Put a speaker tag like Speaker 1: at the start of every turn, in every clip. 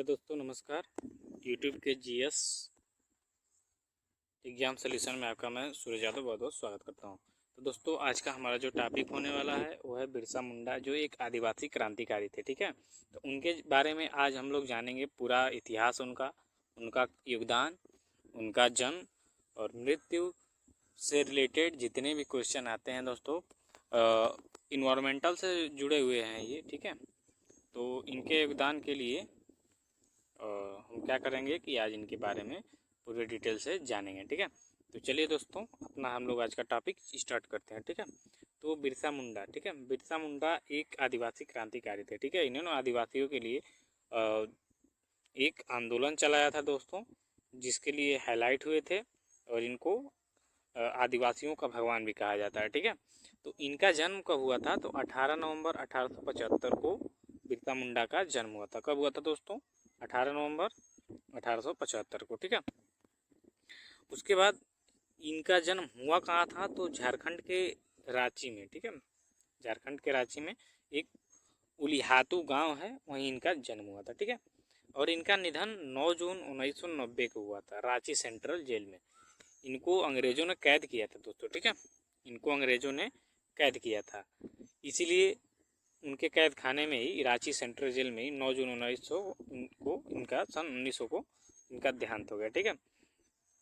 Speaker 1: Hello दोस्तों, नमस्कार। YouTube के जीएस एग्जाम सॉल्यूशन में आपका मैं सूरज यादव बहुत बहुत स्वागत करता हूं। तो दोस्तों, आज का हमारा जो टॉपिक होने वाला है वो है बिरसा मुंडा, जो एक आदिवासी क्रांतिकारी थे। ठीक है, तो उनके बारे में आज हम लोग जानेंगे पूरा इतिहास, उनका उनका योगदान, उनका जन्म और मृत्यु से रिलेटेड जितने भी क्वेश्चन आते हैं दोस्तों, इन्वायरमेंटल से जुड़े हुए हैं ये। ठीक है, तो इनके योगदान के लिए हम क्या करेंगे कि आज इनके बारे में पूरे डिटेल से जानेंगे। ठीक है, तो चलिए दोस्तों, अपना हम लोग आज का टॉपिक स्टार्ट करते हैं। ठीक है, तो बिरसा मुंडा, ठीक है, बिरसा मुंडा एक आदिवासी क्रांतिकारी थे। ठीक है, इन्होंने आदिवासियों के लिए एक आंदोलन चलाया था दोस्तों, जिसके लिए हाईलाइट हुए थे और इनको आदिवासियों का भगवान भी कहा जाता है। ठीक है, तो इनका जन्म कब हुआ था? तो 18 नवंबर 1875 को बिरसा मुंडा का जन्म हुआ था। कब हुआ था दोस्तों? 18 नवंबर 1875 को। ठीक है, उसके बाद इनका जन्म हुआ कहाँ था? तो झारखंड के रांची में। ठीक है, झारखंड के रांची में एक उलिहातू गांव है, वहीं इनका जन्म हुआ था। ठीक है, और इनका निधन 9 जून 1990 को हुआ था, रांची सेंट्रल जेल में। इनको अंग्रेज़ों ने कैद किया था दोस्तों। ठीक है, इनको अंग्रेज़ों ने कैद किया था, इसीलिए उनके कैद खाने में ही, रांची सेंट्रल जेल में ही 9 जून 1900 को इनका सन 1900 को इनका देहांत हो गया। ठीक है,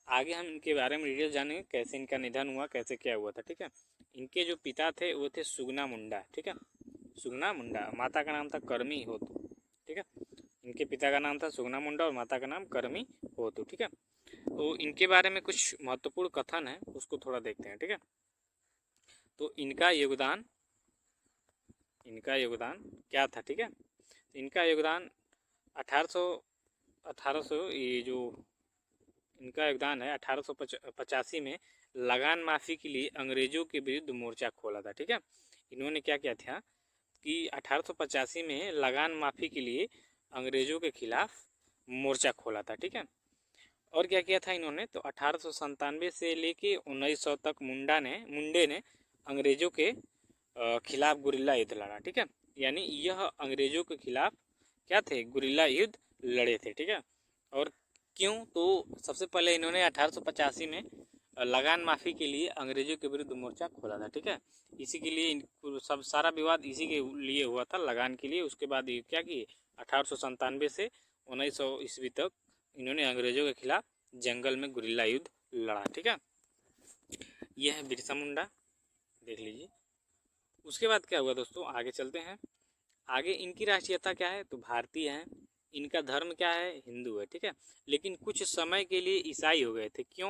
Speaker 1: आगे हम इनके बारे में डिटेल जानेंगे, कैसे इनका निधन हुआ, कैसे क्या हुआ था। ठीक है, इनके जो पिता थे वो थे सुगना मुंडा। ठीक है, सुगना मुंडा, माता का नाम था करमी होतु। ठीक है, इनके पिता का नाम था सुगना मुंडा और माता का नाम करमी होतु। ठीक है, तो इनके बारे में कुछ महत्वपूर्ण कथन है, उसको थोड़ा देखते हैं। ठीक है, तो इनका योगदान क्या था? ठीक है, तो इनका योगदान 1800 ये जो इनका योगदान है 1885 में लगान माफ़ी के लिए अंग्रेज़ों के विरुद्ध मोर्चा खोला था। ठीक है, इन्होंने क्या किया था कि 1885 में लगान माफ़ी के लिए अंग्रेज़ों के खिलाफ मोर्चा खोला था। ठीक है, और क्या किया था इन्होंने? तो 1897 से लेके 1900 तक मुंडे ने अंग्रेज़ों के खिलाफ गुरिल्ला युद्ध लड़ा। ठीक है, यानी यह अंग्रेज़ों के खिलाफ क्या थे? गुरिल्ला युद्ध लड़े थे। ठीक है, और क्यों? तो सबसे पहले इन्होंने 1885 में लगान माफ़ी के लिए अंग्रेज़ों के विरुद्ध मोर्चा खोला था। ठीक है, इसी के लिए सब सारा विवाद इसी के लिए हुआ था, लगान के लिए। उसके बाद ये क्या किए, 1897 से 1900 ईस्वी तक इन्होंने अंग्रेज़ों के खिलाफ जंगल में गुरिल्ला युद्ध लड़ा। ठीक है, यह है बिरसा मुंडा, देख लीजिए। उसके बाद क्या हुआ दोस्तों, आगे चलते हैं। आगे इनकी राष्ट्रीयता क्या है? तो भारतीय है। इनका धर्म क्या है? हिंदू है। ठीक है, लेकिन कुछ समय के लिए ईसाई हो गए थे। क्यों?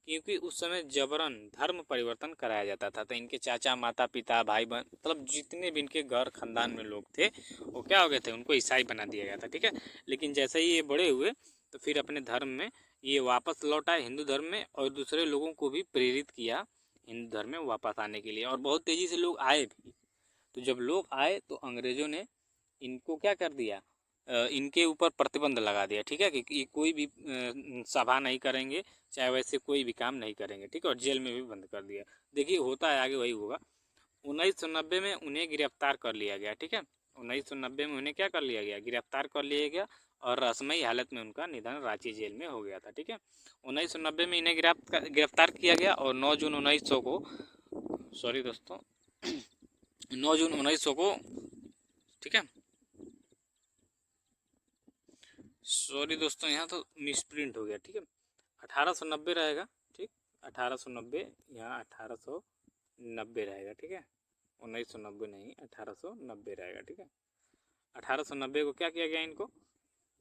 Speaker 1: क्योंकि उस समय जबरन धर्म परिवर्तन कराया जाता था। तो इनके चाचा, माता पिता, भाई बहन, मतलब जितने भी इनके घर खानदान में लोग थे, वो क्या हो गए थे? उनको ईसाई बना दिया गया था। ठीक है, लेकिन जैसे ही ये बड़े हुए तो फिर अपने धर्म में ये वापस लौट आए, हिंदू धर्म में, और दूसरे लोगों को भी प्रेरित किया हिंदू धर्म में वापस आने के लिए, और बहुत तेज़ी से लोग आए भी। तो जब लोग आए तो अंग्रेज़ों ने इनको क्या कर दिया, इनके ऊपर प्रतिबंध लगा दिया। ठीक है, कि ये कोई भी सभा नहीं करेंगे, चाहे वैसे कोई भी काम नहीं करेंगे। ठीक है, और जेल में भी बंद कर दिया। देखिए, होता है आगे वही होगा। 1990 में उन्हें गिरफ्तार कर लिया गया। ठीक है, 1990 में उन्हें क्या कर लिया गया? गिरफ्तार कर लिया गया, और रहस्यमयी हालत में उनका निधन रांची जेल में हो गया था। ठीक है, 1990 में इन्हें गिरफ्तार किया गया, और 9 जून 1900 को, सॉरी दोस्तों, 9 जून 1900 को, ठीक है, सॉरी दोस्तों, यहाँ तो मिसप्रिंट हो गया। ठीक है, 1890 रहेगा। ठीक, 1890, यहाँ 1890 रहेगा। ठीक है, 1990 नहीं, 1890 रहेगा। ठीक है, 1890 को क्या किया गया? इनको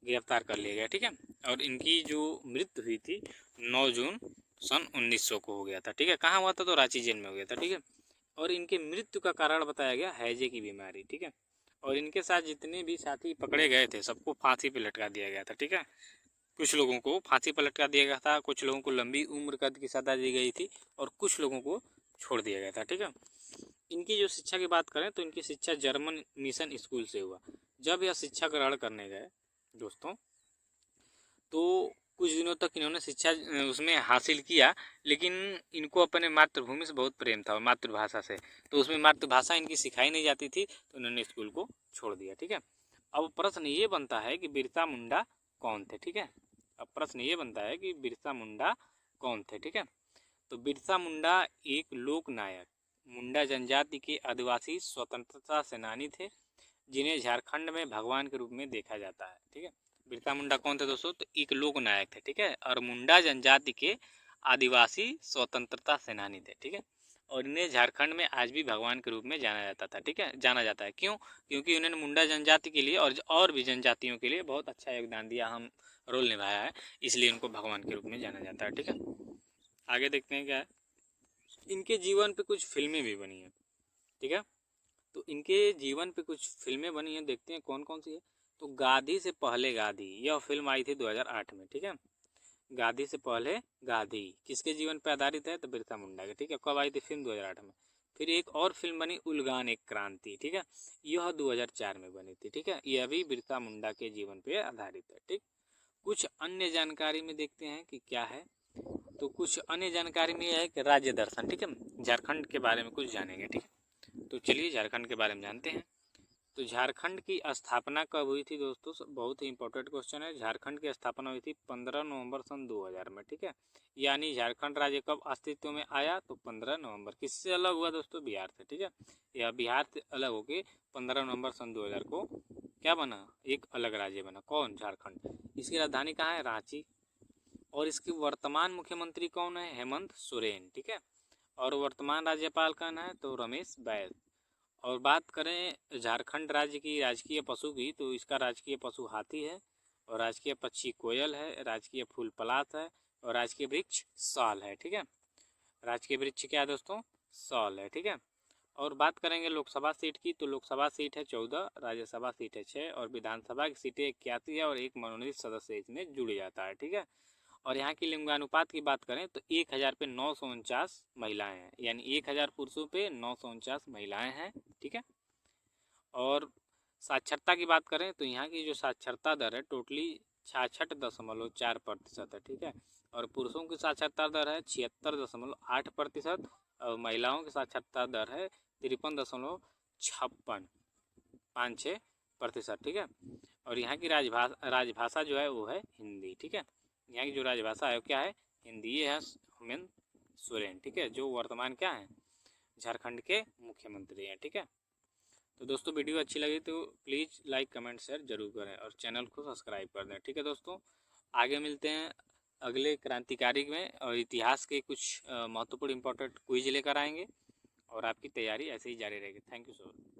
Speaker 1: गिरफ्तार कर लिया गया। ठीक है, और इनकी जो मृत्यु हुई थी 9 जून सन 1900 को हो गया था। ठीक है, कहाँ हुआ था? तो रांची जेल में हो गया था। ठीक है, और इनके मृत्यु का कारण बताया गया हैजे की बीमारी। ठीक है, और इनके साथ जितने भी साथी पकड़े गए थे सबको फांसी पे लटका दिया गया था। ठीक है, कुछ लोगों को फांसी पर लटका दिया गया था, कुछ लोगों को लंबी उम्र कैद की सजा दी गई थी, और कुछ लोगों को छोड़ दिया गया था। ठीक है, इनकी जो शिक्षा की बात करें तो इनकी शिक्षा जर्मन मिशन स्कूल से हुआ। जब यह शिक्षा ग्रहण करने गए दोस्तों, तो कुछ दिनों तक इन्होंने शिक्षा उसमें हासिल किया, लेकिन इनको अपने मातृभूमि से बहुत प्रेम था, मातृभाषा से, तो उसमें मातृभाषा इनकी सिखाई नहीं जाती थी, तो इन्होंने स्कूल को छोड़ दिया। ठीक है, अब प्रश्न ये बनता है कि बिरसा मुंडा कौन थे, ठीक है। अब प्रश्न ये बनता है कि बिरसा मुंडा कौन थे, ठीक है। तो बिरसा मुंडा एक लोक नायक मुंडा जनजाति के आदिवासी स्वतंत्रता सेनानी थे, जिन्हें झारखंड में भगवान के रूप में देखा जाता है, ठीक है। बिरसा मुंडा कौन थे दोस्तों? तो एक लोक नायक थे, ठीक है, और मुंडा जनजाति के आदिवासी स्वतंत्रता सेनानी थे, ठीक है। और इन्हें झारखंड में आज भी भगवान के रूप में जाना जाता था, ठीक है, जाना जाता है। क्यों? क्योंकि उन्होंने मुंडा जनजाति के लिए और भी जनजातियों के लिए बहुत अच्छा योगदान दिया, हम रोल निभाया है, इसलिए उनको भगवान के रूप में जाना जाता है, ठीक है। आगे देखते हैं क्या है। इनके जीवन पे कुछ फिल्में भी बनी हैं, ठीक है। तो इनके जीवन पे कुछ फिल्में बनी हैं, देखते हैं कौन कौन सी है। तो गांधी से पहले गांधी, यह फिल्म आई थी 2008 में, ठीक है। गांधी से पहले गांधी किसके जीवन पर आधारित है? तो बिरसा मुंडा के, ठीक है। कब आई थी फिल्म? 2008 में। फिर एक और फिल्म बनी उलगान एक क्रांति, ठीक है, यह 2004 में बनी थी, ठीक है। यह भी बिरसा मुंडा के जीवन पे आधारित है, ठीक। कुछ अन्य जानकारी में देखते हैं कि क्या है। तो कुछ अन्य जानकारी में यह है कि राज्य दर्शन, ठीक है, झारखंड के बारे में कुछ जानेंगे, ठीक है। तो चलिए झारखंड के बारे में जानते हैं। तो झारखंड की स्थापना कब हुई थी दोस्तों? बहुत ही इंपॉर्टेंट क्वेश्चन है। झारखंड की स्थापना हुई थी 15 नवंबर सन 2000 में, ठीक है। यानी झारखंड राज्य कब अस्तित्व में आया? तो 15 नवंबर। किससे अलग हुआ दोस्तों? बिहार से, ठीक है। यह बिहार से अलग होके 15 नवंबर सन 2000 को क्या बना? एक अलग राज्य बना। कौन? झारखंड। इसकी राजधानी कहाँ है? रांची। और इसके वर्तमान मुख्यमंत्री कौन है? हेमंत सोरेन, ठीक है। और वर्तमान राज्यपाल कौन है? तो रमेश बैस। और बात करें झारखंड राज्य की राजकीय पशु की, तो इसका राजकीय पशु हाथी है, और राजकीय पक्षी कोयल है, राजकीय फूल पलाश है, और राजकीय वृक्ष साल है, ठीक है। राजकीय वृक्ष क्या है दोस्तों? साल है, ठीक है। और बात करेंगे लोकसभा सीट की, तो लोकसभा सीट है 14, राज्यसभा सीट है 6, और विधानसभा की सीटें 81 है, और एक मनोनीत सदस्य इसमें जुड़ जाता है, ठीक है। और यहाँ की लिंगानुपात की बात करें तो 1000 पे 949 महिलाएं हैं, यानी 1000 पुरुषों पे 949 महिलाएं हैं, ठीक है। और साक्षरता की बात करें तो यहाँ की जो साक्षरता दर है टोटली 66.4% है, ठीक है। और पुरुषों की साक्षरता दर है 76.8%, और महिलाओं की साक्षरता दर है 53.56%, ठीक है। और यहाँ की राजभाषा जो है वो है हिंदी, ठीक है। यहाँ की जो राजभाषा है वो क्या है? हिंदी। ये है हेमंत सोरेन, ठीक है, जो वर्तमान क्या है? झारखंड के मुख्यमंत्री हैं, ठीक है। तो दोस्तों वीडियो अच्छी लगी तो प्लीज़ लाइक कमेंट शेयर जरूर करें, और चैनल को सब्सक्राइब कर दें, ठीक है दोस्तों। आगे मिलते हैं अगले क्रांतिकारी में, और इतिहास के कुछ महत्वपूर्ण इंपॉर्टेंट क्विज लेकर आएंगे, और आपकी तैयारी ऐसे ही जारी रहेगी। Thank you so much.